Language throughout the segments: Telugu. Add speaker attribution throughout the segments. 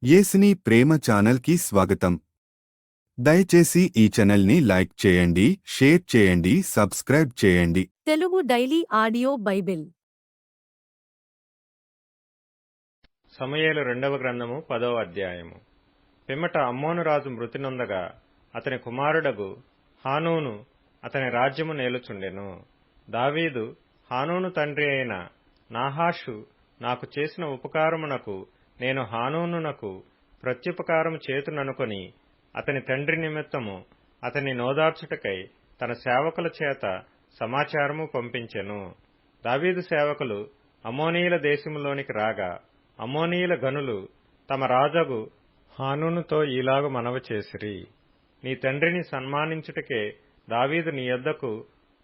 Speaker 1: యేసుని ప్రేమ ఛానల్కి స్వాగతం. దయచేసి ఈ ఛానల్ని లైక్ చేయండి, షేర్ చేయండి, సబ్స్క్రైబ్ చేయండి.
Speaker 2: తెలుగు డైలీ ఆడియో బైబిల్
Speaker 3: సమూయేలు 2వ గ్రంథము 10వ అధ్యాయము. పిమ్మట అమ్మోను రాజు మృతి నొందగా అతని కుమారుడగు హానూను అతని రాజ్యము నేలుచుండెను. దావీదు హానూను తండ్రి అయిన నాహాషు నాకు చేసిన ఉపకారమునకు నేను హానూనునకు ప్రత్యుపకారము చేతుననుకొని అతని తండ్రి నిమిత్తము అతని నోదార్చుటకై తన సేవకుల చేత సమాచారము పంపించెను. దావీదు సేవకులు అమ్మోనీయుల దేశములోనికి రాగా అమ్మోనీయుల గనులు తమ రాజగు హానూనుతో ఈలాగు మనవి చేసిరి. నీ తండ్రిని సన్మానించుటకే దావీదు నీ యొద్దకు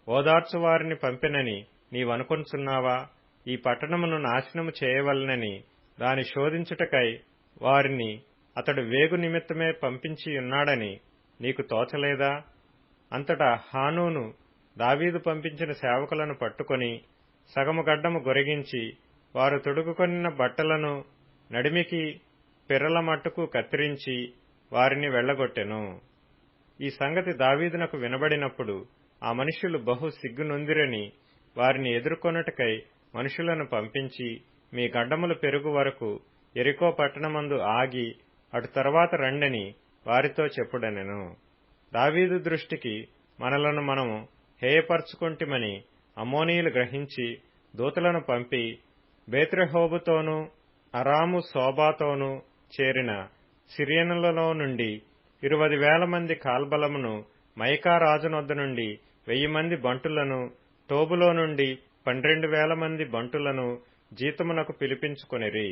Speaker 3: ఓదార్చువారిని పంపెనని నీవనుకొనుచున్నావా? ఈ పట్టణమును నాశనము చేయవలనని దాని శోధించుటకై వారిని అతడు వేగు నిమిత్తమే పంపించియున్నాడని నీకు తోచలేదా? అంతటా హానూను దావీదు పంపించిన సేవకులను పట్టుకొని సగము గడ్డము గొరిగించి వారు తొడుగుకొనిన బట్టలను నడిమికి పిర్రల మట్టుకు కత్తిరించి వారిని వెళ్లగొట్టెను. ఈ సంగతి దావీదునకు వినబడినప్పుడు ఆ మనుష్యులు బహు సిగ్గునొందిరని వారిని ఎదుర్కొనుటకై మనుషులను పంపించి మీ గడ్డములు పెరుగు వరకు యెరికో పట్టణమందు ఆగి అటు తరువాత రండని వారితో చెప్పుడనెను. దావీదు దృష్టికి మనలను మనము హేయపరచుకొంటిమని అమ్మోనీయులు గ్రహించి దూతలను పంపి బేత్రెహోబుతోనూ అరాము సోబాతోనూ చేరిన సిరియనులలో నుండి 20,000 మంది కాల్బలమును, మైకా రాజునొద్ద నుండి 1,000 మంది బంటులను, టోబులో నుండి 12,000 మంది బంటులను జీతమునకు పిలిపించుకొనిరి.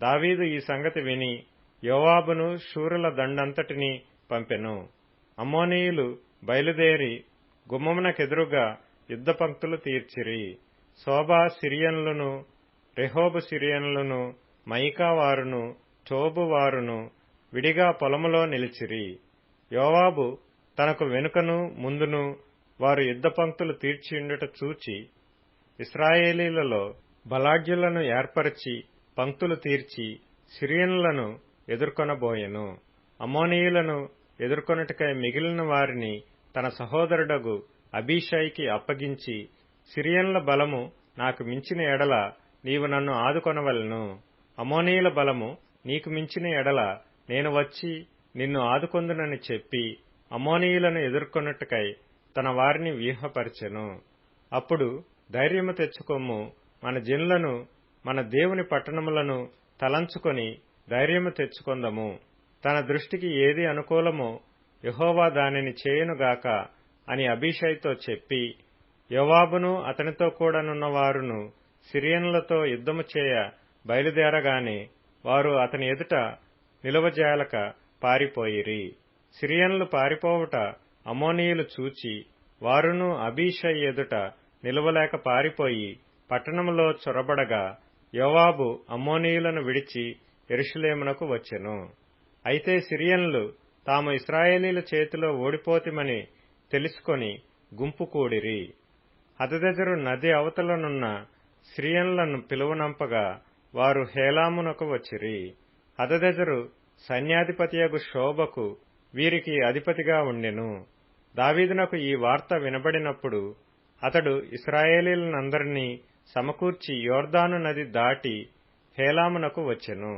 Speaker 3: దావీదు ఈ సంగతి విని యోవాబును శూరుల దండంతటినీ పంపెను. అమ్మోనీయులు బయలుదేరి గుమ్మమునకెదురుగా యుద్ధ పంక్తులు తీర్చిరి. సోబా సిరియన్లును, రెహోబు సిరియన్లును, మైకా వారును, టోబు వారును విడిగా పొలములో నిలిచిరి. యోవాబు తనకు వెనుకను ముందును వారు యుద్ధ పంక్తులు తీర్చియుండుట చూచి ఇశ్రాయేలీలలో బలాఢ్యులను ఏర్పరచి పంక్తులు తీర్చి సిరియనులను ఎదుర్కొనబోయెను. అమ్మోనీయులను ఎదుర్కొనుటకై మిగిలిన వారిని తన సహోదరుడగు అబీషైకి అప్పగించి, సిరియన్ల బలము నాకు మించిన ఎడల నీవు నన్ను ఆదుకొనవలెను. అమ్మోనీయుల బలము నీకు మించిన ఎడల నేను వచ్చి నిన్ను ఆదుకొందునని చెప్పి అమ్మోనీయులను ఎదుర్కొనుటకై తన వారిని వ్యూహపరిచెను. అప్పుడు ధైర్యము తెచ్చుకొమ్ము, మన జనులను మన దేవుని పట్టణములను తలంచుకొని ధైర్యము తెచ్చుకొందము. తన దృష్టికి ఏది అనుకూలమో యెహోవా దానిని చేయునుగాక అని అబీషైతో చెప్పి, యోవాబును అతనితో కూడానున్నవారును సిరియనులతో యుద్ధము చేయ బయలుదేరగానే వారు అతని ఎదుట నిలువజాలక పారిపోయిరి. సిరియనులు పారిపోవుట అమ్మోనీయులు చూచి వారును అబీషై ఎదుట నిలువలేక పారిపోయి పట్టణములో చొరబడగా యోవాబు అమ్మోనీయులను విడిచి యెరూషలేమునకు వచ్చెను. అయితే సిరియనులు తాము ఇశ్రాయేలీల చేతిలో ఓడిపోతిమని తెలుసుకొని గుంపు కూడిరి. హదదెజరు నది అవతలనున్న సిరియనులను పిలువనంపగా వారు హేలామునకు వచ్చిరి. హదదెజరు సైన్యాధిపతియగు షోబకు వీరికి అధిపతిగా ఉండెను. దావీదునకు ఈ వార్త వినబడినప్పుడు అతడు ఇశ్రాయేలీలందరినీ సమకూర్చి యోర్దాను నది దాటి హేలామునకు వచ్చెను.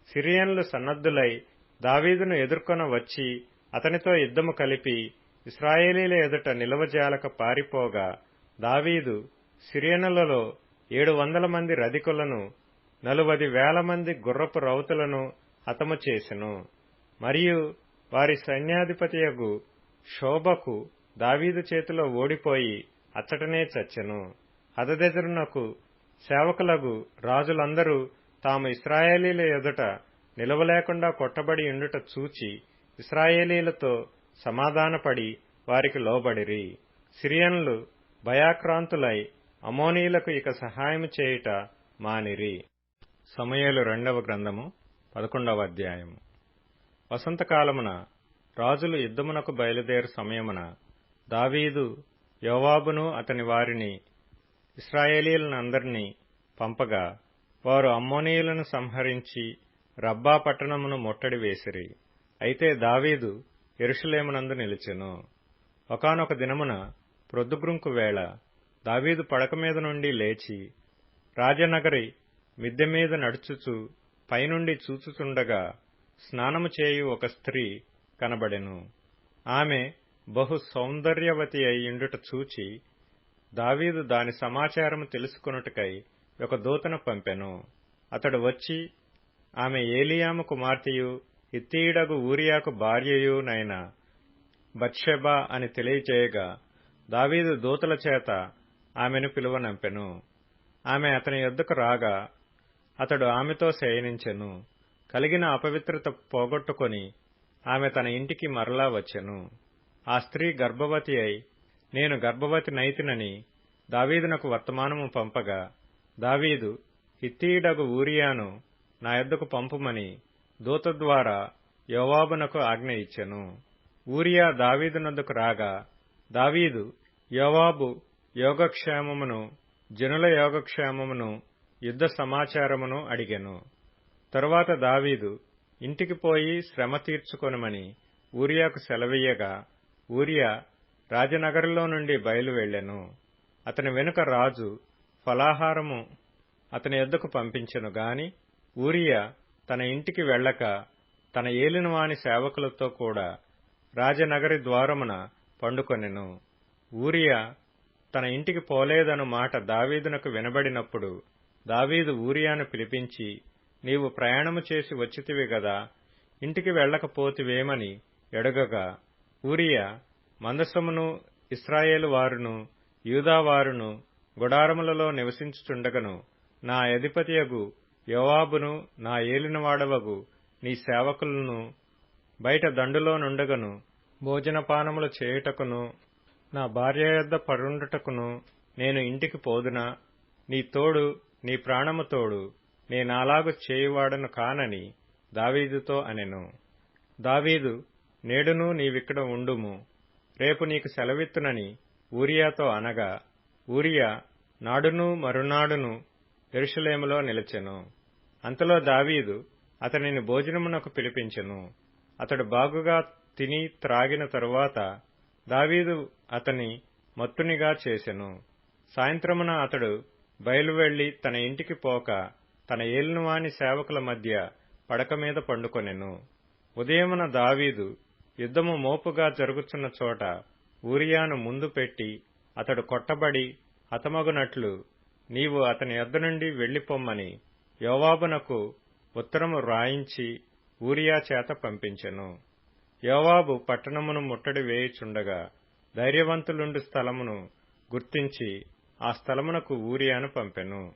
Speaker 3: సిరియన్లు సన్నద్ధులై దావీదును ఎదుర్కొన వచ్చి అతనితో యుద్ధము కలిపి ఇశ్రాయేలీల ఎదుట నిలువజాలక పారిపోగా దావీదు సిరియనులలో 700 మంది రధికులను, 40,000 మంది గుర్రపు రౌతులను హతము చేసెను. మరియు వారి సైన్యాధిపతియగు షోబకు దావీదు చేతిలో ఓడిపోయి అచ్చటనే చచ్చెను. హదదెజరునకు సేవకులగు రాజులందరూ తాము ఇశ్రాయేలీల ఎదుట నిలవలేకుండా కొట్టబడి ఉండుట చూచి ఇశ్రాయేలీలతో సమాధానపడి వారికి లోబడిరి. సిరియన్లు భయాక్రాంతులై అమ్మోనీయులకు ఇక సహాయము చేయుట మానిరి. సమూయేలు 2వ గ్రంథము 11వ అధ్యాయము. వసంతకాలమున రాజులు యుద్ధమునకు బయలుదేరు సమయమున దావీదు యోవాబును అతని వారిని ఇశ్రాయేలీలందరినీ పంపగా వారు అమ్మోనీయులను సంహరించి రబ్బా పట్టణమును ముట్టడి వేసిరి. అయితే దావీదు యెరూషలేమునందు నిలిచెను. ఒకానొక దినమున ప్రొద్దుగ్రుంకు వేళ దావీదు పడక మీద నుండి లేచి రాజనగరి మిద్దె మీద నడుచుచు పైనుండి చూచుచుండగా స్నానము చేయు ఒక స్త్రీ కనబడెను. ఆమె బహు సౌందర్యవతి అయ్యుండుట చూచి దావీదు దాని సమాచారము తెలుసుకొనుటకై ఒక దూతను పంపెను. అతడు వచ్చి ఆమె ఏలీయాము కుమార్తెయు హిత్తీయుడగు ఊరియాకు భార్యయునైన బత్షెబా అని తెలియచేయగా దావీదు దూతల చేత ఆమెను పిలువనంపెను. ఆమె అతని యొద్దకు రాగా అతడు ఆమెతో శయనించెను. కలిగిన అపవిత్రత పోగొట్టుకొని ఆమె తన ఇంటికి మరలా వచ్చెను. ఆ స్త్రీ గర్భవతి అయి నేను గర్భవతి నైతినని దావీదునకు వర్తమానము పంపగా దావీదు హిత్తీయుడగు ఊరియాను నా యొద్దకు పంపుమని దూత ద్వారా యోవాబునకు ఆజ్ఞ ఇచ్చెను. ఊరియా దావీదునొద్దకు రాగా దావీదు యోవాబు యోగక్షేమమును జనుల యోగక్షేమమును యుద్ధ సమాచారమును అడిగెను. తరువాత దావీదు ఇంటికి పోయి శ్రమ తీర్చుకొనుమని ఊరియాకు సెలవీయగా ఊరియా రాజనగరులో నుండి బయలు వెళ్లెను. అతని వెనుక రాజు ఫలాహారము అతని యొద్దకు పంపించెను గాని ఊరియా తన ఇంటికి వెళ్ళక తన ఏలినవాని సేవకులతో కూడా రాజనగరి ద్వారమున పండుకొనెను. ఊరియా తన ఇంటికి పోలేదను మాట దావీదునకు వినబడినప్పుడు దావీదు ఊరియాను పిలిపించి నీవు ప్రయాణము చేసి వచ్చితివి గదా, ఇంటికి వెళ్ళకపోతివేమని ఎడగగా ఊరియా మందసమును ఇశ్రాయేలు వారును యూదావారును గుడారములలో నివసించుచుండగను నా అధిపతియగు యోవాబును నా ఏలినవాడవగు నీ సేవకులను బయట దండులో నుండగను భోజనపానములు చేయుటకును నా భార్య యొద్ద పరుండుటకును నేను ఇంటికి పోదునా? నీ తోడు నీ ప్రాణము తోడు నేనాలాగు చేయువాడను కానని దావీదుతో అనెను. దావీదు నేడును నీవిక్కడ ఉండుము, రేపు నీకు సెలవిత్తునని ఊరియాతో అనగా ఊరియా నాడును మరునాడును యెరూషలేములో నిలిచెను. అంతలో దావీదు అతనిని భోజనమునకు పిలిపించెను. అతడు బాగుగా తిని త్రాగిన తరువాత దావీదు అతని మత్తునిగా చేసెను. సాయంత్రమున అతడు బయలువెళ్లి తన ఇంటికి పోక తన ఏలినవాని సేవకుల మధ్య పడక మీద పండుకొనెను. ఉదయమున దావీదు యుద్ధము మోపుగా జరుగుచున్న చోట ఊరియాను ముందు పెట్టి అతడు కొట్టబడి హతమగునట్లు నీవు అతని యొద్ద నుండి వెళ్లిపొమ్మని యోవాబునకు ఉత్తరము రాయించి ఊరియా చేత పంపించెను. యోవాబు పట్టణమును ముట్టడి వేయుచుండగా ధైర్యవంతులుండు స్థలమును గుర్తించి ఆ స్థలమునకు ఊరియాను పంపెను.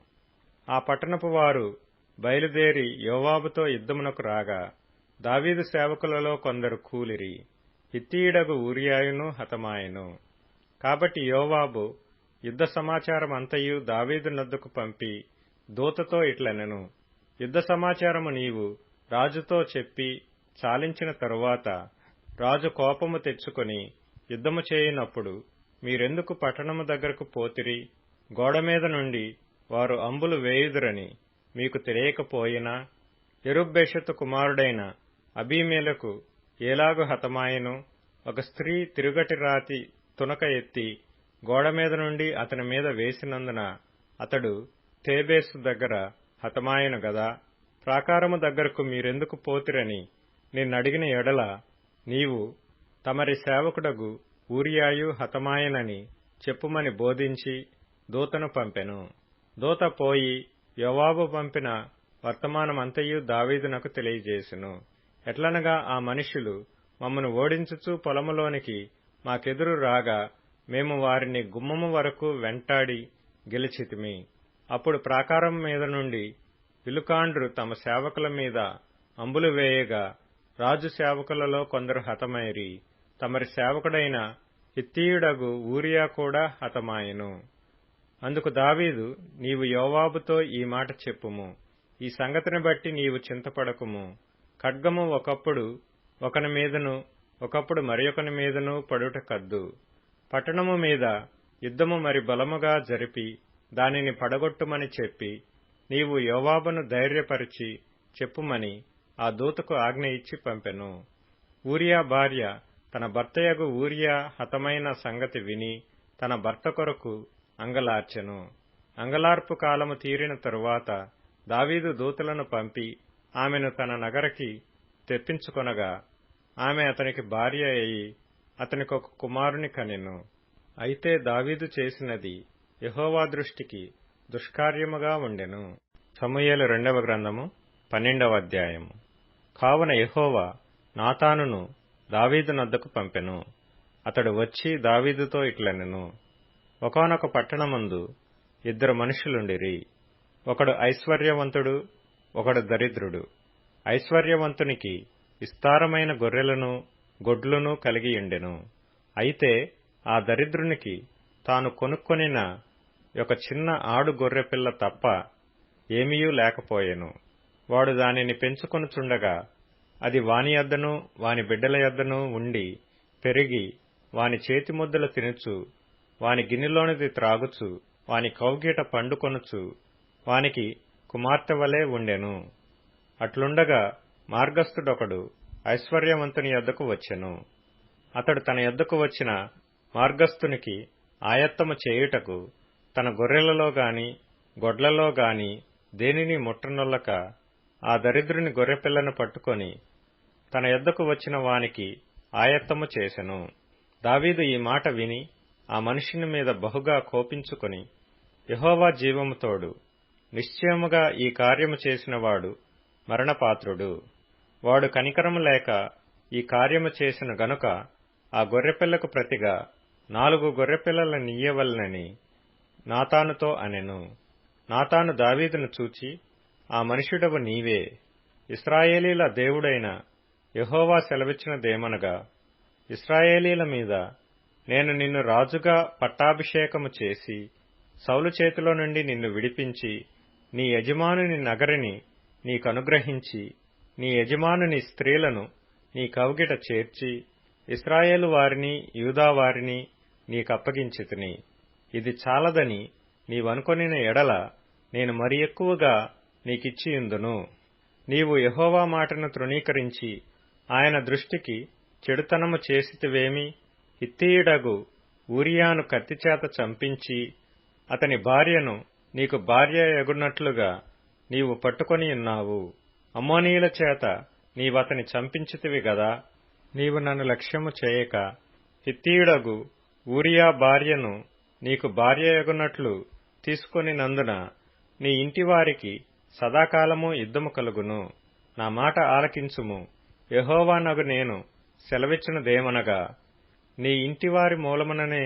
Speaker 3: ఆ పట్టణపు వారు బయలుదేరి యోవాబుతో యుద్ధమునకు రాగా దావీదు సేవకులలో కొందరు కూలిరి. హిత్తీయుడగు ఊరియాయును హతమాయెను. కాబట్టి యోవాబు యుద్ధ సమాచారమంతయు దావీదునొద్దకు పంపి దూతతో ఇట్లనెను, యుద్ధ సమాచారము నీవు రాజుతో చెప్పి చాలించిన తరువాత రాజు కోపము తెచ్చుకొని యుద్ధము చేయునప్పుడు మీరెందుకు పట్టణము దగ్గరకు పోతిరి? గోడమీద నుండి వారు అంబులు వేయుదురని మీకు తెలియకపోయినా యెరుబ్బెషెతు కుమారుడైన అబీమెలెకు ఏలాగు హతమాయెను? ఒక స్త్రీ తిరుగటి రాతి తునక ఎత్తి గోడమీద నుండి అతని మీద వేసినందున అతడు తేబేసు దగ్గర హతమాయెను గదా. ప్రాకారము దగ్గరకు మీరెందుకు పోతిరని నిన్నడిగిన ఎడల నీవు తమరి సేవకుడగు ఊరియాయు హతమాయెనని చెప్పుమని బోధించి దూతను పంపెను. దూత పోయి యోవాబు పంపిన వర్తమానమంతయు దావీదునకు తెలియజేసెను. ఎట్లనగా ఆ మనుష్యులు మమ్మను ఓడించుచు పొలములోనికి మాకెదురు రాగా మేము వారిని గుమ్మము వరకు వెంటాడి గెలిచితిమి. అప్పుడు ప్రాకారం మీద నుండి విలుకాండ్రు తమ సేవకుల మీద అంబులు వేయగా రాజు సేవకులలో కొందరు హతమైరి. తమరి సేవకుడైన హిత్తీయుడగు ఊరియా కూడా హతమాయెను. అందుకు దావీదు, నీవు యోవాబుతో ఈ మాట చెప్పుము, ఈ సంగతిని బట్టి నీవు చింతపడకుము. ఖడ్గము ఒకప్పుడు ఒకని మీదను ఒకప్పుడు మరియొకని మీదను పడుట కద్దు. పట్టణము మీద యుద్ధము మరి బలముగా జరిపి దానిని పడగొట్టుమని చెప్పి నీవు యోవాబును ధైర్యపరిచి చెప్పుమని ఆ దూతకు ఆజ్ఞ ఇచ్చి పంపెను. ఊరియా భార్య తన భర్తయగు ఊరియా హతమైన సంగతి విని తన భర్త కొరకు అంగలార్చెను. అంగలార్పు కాలము తీరిన తరువాత దావీదు దూతలను పంపి ఆమెను తన నగరికి తెప్పించుకొనగా ఆమె అతనికి భార్య అయి అతనికొక కుమారుని కనెను. అయితే దావీదు చేసినది యెహోవా దృష్టికి దుష్కార్యముగా ఉండెను. సమూయేలు 2వ గ్రంథము 12వ అధ్యాయము. కావున యెహోవా నాతానును దావీదు నద్దకు పంపెను. అతడు వచ్చి దావీదుతో ఇట్లనెను, ఒకానొక పట్టణమందు 2 మనుషులుండిరి. ఒకడు ఐశ్వర్యవంతుడు, ఒకడు దరిద్రుడు. ఐశ్వర్యవంతునికి విస్తారమైన గొర్రెలను గొడ్లను కలిగియుండెను. అయితే ఆ దరిద్రునికి తాను కొనుక్కొనిన ఒక చిన్న ఆడు గొర్రెపిల్ల తప్ప ఏమీయూ లేకపోయెను. వాడు దానిని పెంచుకొనుచుండగా అది వాని యొద్దనూ వాని బిడ్డల యొద్దనూ ఉండి పెరిగి వాని చేతిముద్దలు తినుచు వాని గిన్నెలోనిది త్రాగుచు వాని కౌగిట పండుకొనుచు వానికి కుమార్తె వలె ఉండెను. అట్లుండగా మార్గస్థుడొకడు ఐశ్వర్యవంతుని యొద్దకు వచ్చెను. అతడు తన యొద్దకు వచ్చిన మార్గస్థునికి ఆయత్తము చేయుటకు తన గొర్రెలలో గాని గొడ్లలో గాని దేనిని ముట్టనొల్లక ఆ దరిద్రుని గొర్రెపిల్లను పట్టుకొని తన యొద్దకు వచ్చిన వానికి ఆయత్తము చేసెను. దావీదు ఈ మాట విని ఆ మనుషుని మీద బహుగా కోపించుకొని, యెహోవా జీవము తోడు, నిశ్చయముగా ఈ కార్యము చేసినవాడు మరణపాత్రుడు. వాడు కనికరము లేక ఈ కార్యము చేసిన గనుక ఆ గొర్రెపిల్లకు ప్రతిగా 4 గొర్రెపిల్లలనియ్యవలెనని నాతానుతో అనెను. నాతాను దావీదును చూచి, ఆ మనుష్యుడవు నీవే, ఇశ్రాయేలీల దేవుడైన యెహోవా సెలవిచ్చినదేమనగా, ఇశ్రాయేలీల మీద నేను నిన్ను రాజుగా పట్టాభిషేకము చేసి సౌలు చేతిలో నుండి నిన్ను విడిపించి నీ యజమానుని నగరిని నీకనుగ్రహించి నీ యజమానుని స్త్రీలను నీ కౌగిట చేర్చి ఇశ్రాయేలు వారిని యూదావారిని నీకప్పగించితిని. ఇది చాలదని నీవనుకొనిన ఎడల నేను మరి ఎక్కువగా నీకిచ్చియుందును. నీవు యెహోవా మాటను తృణీకరించి ఆయన దృష్టికి చెడుతనము చేసితివేమి? హిత్తీయుడగు ఊరియాను కత్తిచేత చంపించి అతని భార్యను నీకు భార్య యగునట్లుగా నీవు పట్టుకొనియున్నావు. అమ్మోనీయుల చేత నీవతని చంపించితివి గదా. నీవు నన్ను లక్ష్యము చేయక హిత్తీయుడగు ఊరియా భార్యను నీకు భార్య యగునట్లు తీసుకొనినందున నీ ఇంటివారికి సదాకాలము యుద్ధము కలుగును. నా మాట ఆలకించుము. యెహోవానగు నేను సెలవిచ్చినదేమనగా, నీ ఇంటివారి మూలముననే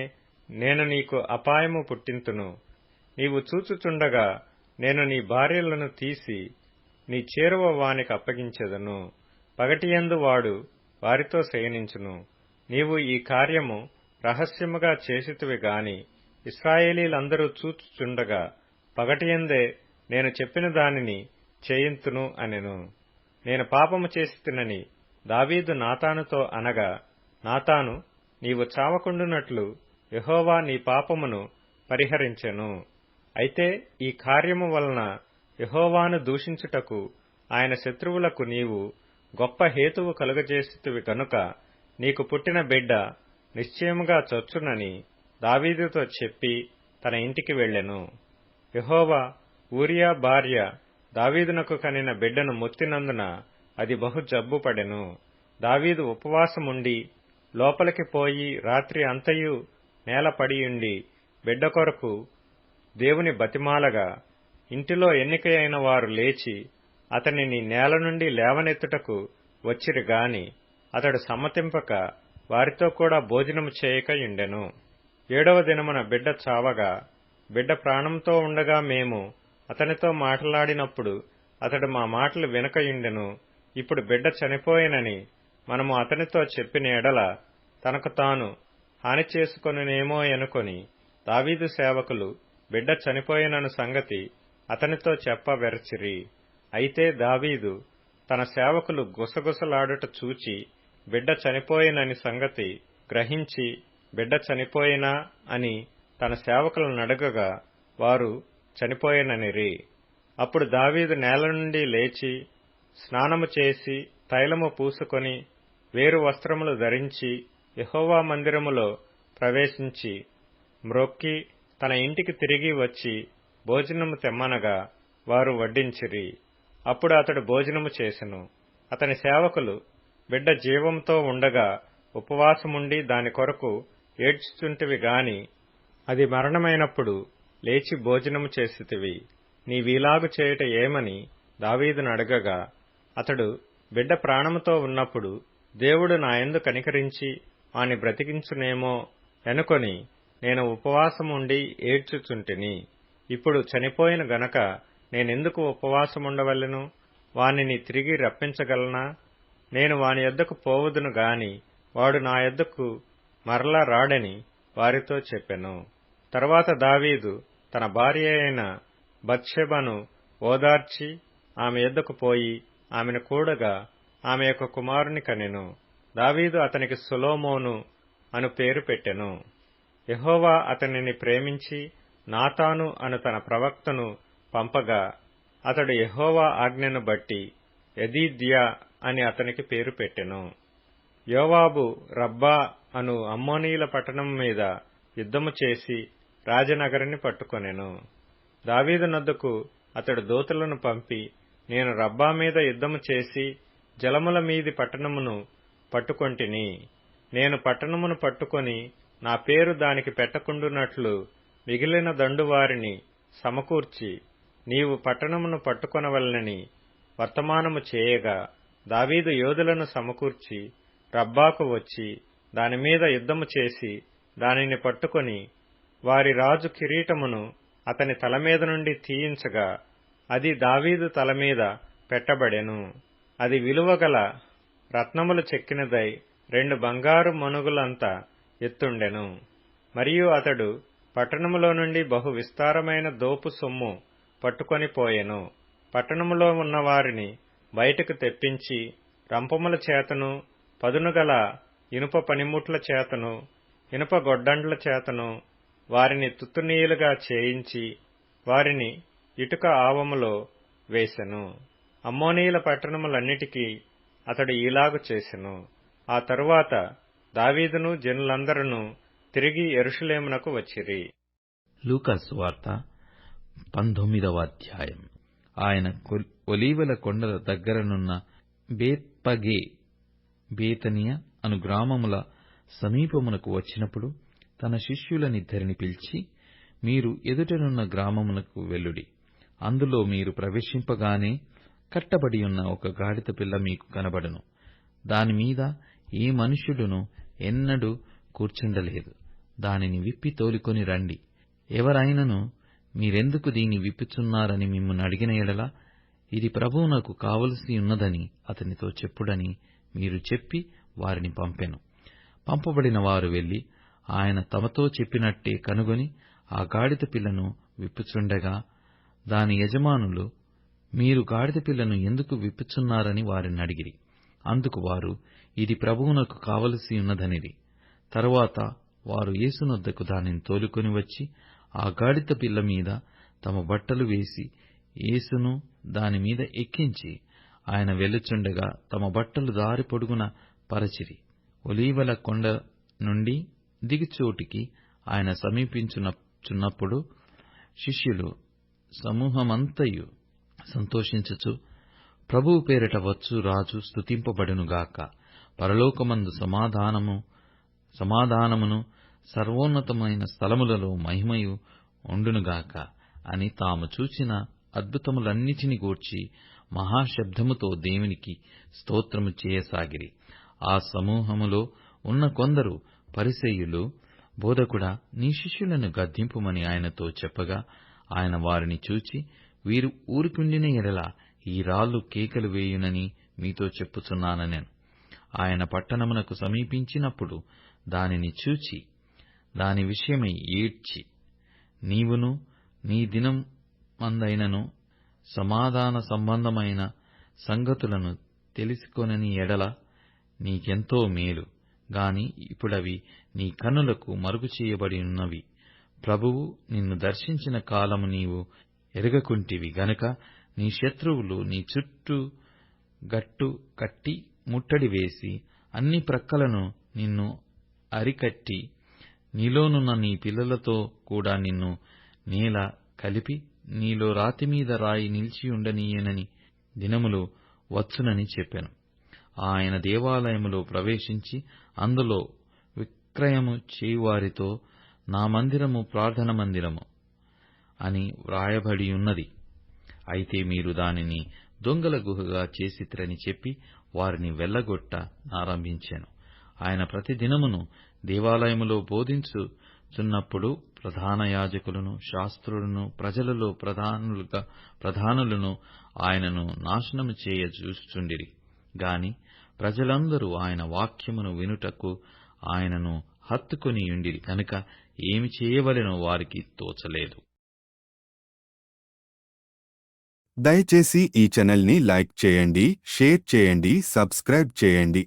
Speaker 3: నేను నీకు అపాయము పుట్టింతును. నీవు చూచుచుండగా నేను నీ భార్యలను తీసి నీ చేరువ వానికి అప్పగించెదను. పగటియందు వాడు వారితో శయనించును. నీవు ఈ కార్యము రహస్యముగా చేసితివి గాని ఇశ్రాయేలీలందరూ చూచుచుండగా పగటియందే నేను చెప్పిన దానిని చేయింతును అనెను. నేను పాపము చేసితినని దావీదు నాతానుతో అనగా, నాతాను, నీవు చావకుండునట్లు యెహోవా నీ పాపమును పరిహరించెను. అయితే ఈ కార్యము వలన యెహోవాను దూషించుటకు ఆయన శత్రువులకు నీవు గొప్ప హేతువు కలుగజేసితివి గనుక నీకు పుట్టిన బిడ్డ నిశ్చయముగా చచ్చునని దావీదుతో చెప్పి తన ఇంటికి వెళ్ళెను. యెహోవా ఊరియా భార్య దావీదునకు కనిన బిడ్డను మొత్తినందున అది బహు జబ్బుపడెను. దావీదు ఉపవాసముండి లోపలికి పోయి రాత్రి అంతయు నేలపడియుండి బిడ్డ కొరకు దేవుని బతిమాలగా ఇంటిలో ఎన్నికైన వారు లేచి అతనిని నేల నుండి లేవనెత్తుటకు వచ్చిరి గాని అతడు సమ్మతింపక వారితో కూడా భోజనము చేయక యుండెను. 7వ దినమున బిడ్డ చావగా బిడ్డ ప్రాణంతో ఉండగా మేము అతనితో మాట్లాడినప్పుడు అతడు మా మాటలు వినకయుండెను. ఇప్పుడు బిడ్డ చనిపోయినని మనము అతనితో చెప్పిన ఎడల తనకు తాను హాని చేసుకొనునేమో అనుకొని దావీదు సేవకులు బిడ్డ చనిపోయినను సంగతి అతనితో చెప్పవెరచిరి. అయితే దావీదు తన సేవకులు గుసగుసలాడుట చూచి బిడ్డ చనిపోయినని సంగతి గ్రహించి బిడ్డ చనిపోయినా అని తన సేవకులను అడగగా వారు చనిపోయిననిరి. అప్పుడు దావీదు నేల నుండి లేచి స్నానము చేసి తైలము పూసుకొని వేరు వస్త్రములు ధరించి యెహోవా మందిరములో ప్రవేశించి మ్రొక్కి తన ఇంటికి తిరిగి వచ్చి భోజనము తెమ్మనగా వారు వడ్డించిరి. అప్పుడు అతడు భోజనము చేసెను. అతని సేవకులు, బిడ్డ జీవంతో ఉండగా ఉపవాసముండి దాని కొరకు ఏడ్చుచుంటివి గాని అది మరణమైనప్పుడు లేచి భోజనము చేసితివి, నీవీలాగు చేయుట ఏమని దావీదును అడగగా, అతడు, బిడ్డ ప్రాణముతో ఉన్నప్పుడు దేవుడు నాయందు కనికరించి వాని బ్రతికించునేమో అనుకొని నేను ఉపవాసముండి ఏడ్చుచుంటిని. ఇప్పుడు చనిపోయిన గనక నేనెందుకు ఉపవాసముండవలెను? వానిని తిరిగి రప్పించగలనా? నేను వాని యొద్దకు పోవుదును గాని వాడు నా యొద్దకు మరలా రాడని వారితో చెప్పెను. తరువాత దావీదు తన భార్య అయిన బత్షెబను ఓదార్చి ఆమె యొద్దకు పోయి ఆమెను కూడగా ఆమె యొక్క కుమారుని కనెను. దావీదు అతనికి సొలొమోను అను పేరు పెట్టెను. యెహోవా అతనిని ప్రేమించి నాతాను అను తన ప్రవక్తను పంపగా అతడు యెహోవా ఆజ్ఞను బట్టి యెదీద్యా అని అతనికి పేరు పెట్టెను. యోవాబు రబ్బా అను అమ్మోనీయుల పట్టణం మీద యుద్ధము చేసి రాజనగరిని పట్టుకొనెను. దావీదు నద్దకు అతడు దూతలను పంపి, నేను రబ్బా మీద యుద్ధము చేసి జలముల మీది పట్టణమును పట్టుకొంటిని. నేను పట్టణమును పట్టుకొని నా పేరు దానికి పెట్టకుండునట్లు మిగిలిన దండువారిని సమకూర్చి నీవు పట్టణమును పట్టుకొనవలెనని వర్తమానము చేయగా, దావీదు యోధులను సమకూర్చి రబ్బాకు వచ్చి దానిమీద యుద్ధము చేసి దానిని పట్టుకొని వారి రాజు కిరీటమును అతని తలమీద నుండి తీయించగా అది దావీదు తలమీద పెట్టబడెను. అది విలువగల రత్నములు చెక్కినదై 2 బంగారు మణుగులంత ఎత్తుండెను. మరియు అతడు పట్టణములో నుండి బహు విస్తారమైన దోపు సొమ్ము పట్టుకొని పోయెను. పట్టణములో ఉన్న వారిని బయటకు తెప్పించి రంపముల చేతను పదునుగల ఇనుప పనిముట్ల చేతను ఇనుప గొడ్డండ్ల చేతను వారిని తుత్తునీయులుగా చేయించి వారిని ఇటుక ఆవములో వేసెను. అమ్మోనీయుల పట్టణములన్నిటికీ అతడు ఈలాగు చేసెను. ఆ తరువాత దావీదును జనులందరూ తిరిగి యెరూషలేమునకు వచ్చిరి.
Speaker 4: లూకా సువార్త 19వ అధ్యాయం. ఆయన ఒలీవల కొండల దగ్గరనున్న బేత్పగే, బేతనియ అను గ్రామముల సమీపమునకు వచ్చినప్పుడు తన శిష్యులనిద్దరిని పిలిచి, మీరు ఎదుటనున్న గ్రామమునకు వెళ్ళుడి. అందులో మీరు ప్రవేశింపగానే కట్టబడి ఉన్న ఒక గాడిద పిల్ల మీకు కనబడును. దానిమీద ఏ మనుష్యుడును ఎన్నడూ కూర్చుండలేదు. దానిని విప్పి తోలుకొని రండి. ఎవరైనను మీరెందుకు దీన్ని విప్పుచున్నారని మిమ్మును అడిగిన ఎడల ఇది ప్రభువునకు కావలసి ఉన్నదని అతనితో చెప్పుడని మీరు చెప్పి వారిని పంపెను. పంపబడిన వారు వెళ్లి ఆయన తమతో చెప్పినట్టే కనుగొని ఆ గాడిద పిల్లను విప్పుచుండగా దాని యజమానులు, మీరు గాడిద పిల్లను ఎందుకు విప్పుచున్నారని వారిని అడిగిరి. అందుకు వారు, ఇది ప్రభువునకు కావలసి ఉన్నదనిది. తరువాత వారు యేసునొద్దకు దానిని తోలుకొని వచ్చి ఆ గాడిద పిల్ల మీద తమ బట్టలు వేసి యేసును దానిమీద ఎక్కించి ఆయన వెళ్ళుచుండగా తమ బట్టలు దారి పొడుగున పరచిరి. ఒలీవల కొండ నుండి దిగుచోటికి ఆయన సమీపించుచున్నప్పుడు శిష్యులు సమూహమంతయు సంతోషించుచు, ప్రభువు పేరిట వచ్చు రాజు స్తుతింపబడునుగాక, పరలోకమందు సమాధానమును సర్వోన్నతమైన స్థలములలో మహిమయు ఉండునుగాక అని తాము చూచిన అద్భుతములన్నిటిని గూర్చి మహాశబ్దముతో దేవునికి స్తోత్రము చేయసాగిరి. ఆ సమూహములో ఉన్న కొందరు పరిసయ్యులు, బోధకుడా, నీ శిష్యులను గద్దింపుమని ఆయనతో చెప్పగా ఆయన వారిని చూచి, వీరు ఊరికుండిన ఎడల ఈ రాళ్లు కేకలు వేయునని మీతో చెప్పుచున్నానెను. ఆయన పట్టణమునకు సమీపించినప్పుడు దానిని చూచి దాని విషయమై ఏడ్చి, నీవును నీ దినమందైనను సమాధాన సంబంధమైన సంగతులను తెలుసుకొనని ఎడల నీకెంతో మేలు గాని ఇప్పుడవి నీ కన్నులకు మరుగు చేయబడి ఉన్నవి. ప్రభువు నిన్ను దర్శించిన కాలము నీవు ఎరుగకుంటివి గనుక నీ శత్రువులు నీ చుట్టూ గట్టు కట్టి ముట్టడి వేసి అన్ని ప్రక్కలను నిన్ను అరికట్టి నీలోనున్న నీ పిల్లలతో కూడా నిన్ను నేల కలిపి నీలో రాతిమీద రాయి నిలిచియుండనీయనని దినములు వచ్చునని చెప్పెను. ఆయన దేవాలయములో ప్రవేశించి అందులో విక్రయము చేయువారితో, నా మందిరము ప్రార్థన మందిరము అని వ్రాయబడియున్నది, అయితే మీరు దానిని దొంగల గుహగా చేసితిరని చెప్పి వారిని వెళ్లగొట్ట నారంభించెను. ఆయన ప్రతి దినమును దేవాలయములో బోధించుచున్నప్పుడు ప్రధాన యాజకులను, శాస్త్రులను, ప్రజలలో ప్రధానులను ఆయనను నాశనము చేయ చూచుచుండిరి. గాని ప్రజలందరూ ఆయన వాక్యమును వినుటకు ఆయనను హత్తుకొనియుండిరి కనుక ఏమి చేయవలెనో వారికి తోచలేదు.
Speaker 1: దయచేసి ఈ ఛానల్ని లైక్ చేయండి, షేర్ చేయండి, సబ్స్క్రైబ్ చేయండి.